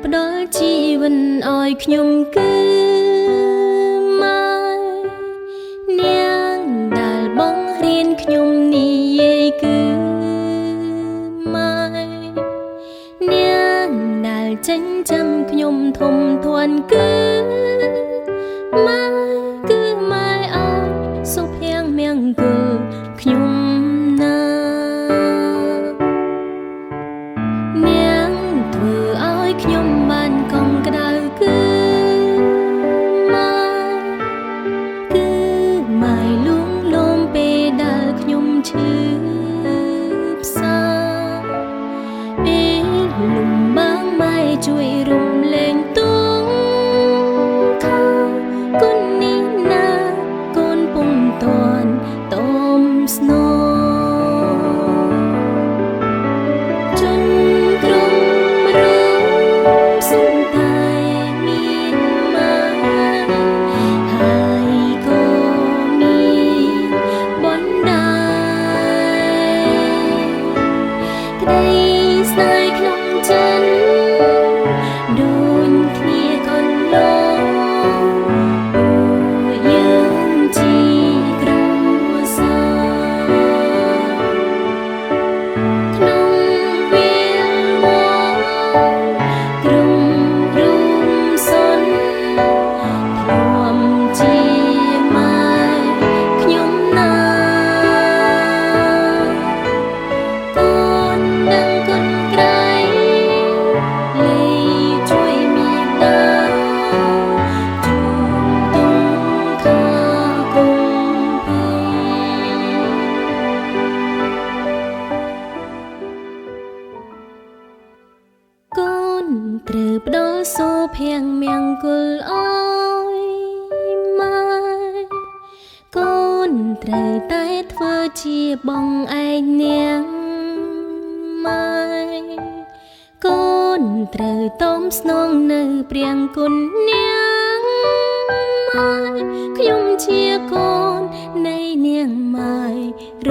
ផ្ដល់ជីវិតឲ្យខ្ញុំគឺម៉ែនាងដែលបងរៀនខ្ញុំនិយាយគឺម៉ែនាងដែលចិញ្ចឹមខ្ញុំធំធាត់គឺម៉ែគឺម៉ែអើយសុភៀងមង្គលខ្ញុំណានាងធ្វើឲ្យខ្ញុំបានកងក្ដៅគឺម៉ែគឺម៉ែលួងលោមពេលដែលខ្ញុំឈឺផ្សាពេលលំបាកម៉ែជួយរំលែងទុក្ខគុណនេះណាកូនពុំទាន់តមស្នងជន់ទ្រង់រួមសុំតែមានម៉ែហើយក៏មានបណ្ដាក្ដីស្នេហ៍ក្នុងចិត្តដូចគ្នាកន្លងយើងជាគ្រួសារក្នុងវាលវល់ក្រុមរុំសុនធ្លាប់ជាម៉ែខ្ញុំណាកូនដឹងគុណក្រៃលេជួយមេត្តាជួងទុំខាគង់ភីកូនត្រូវផ្ដល់សុភៀងមង្គលអើយម៉ែកូនត្រូវតែធ្វើជាបងឯងនាងម៉ែកូនត្រូវតមស្នងនៅព្រាងគុណនាងម៉ែខ្ញុំជាកូននៃនាងម៉ែរ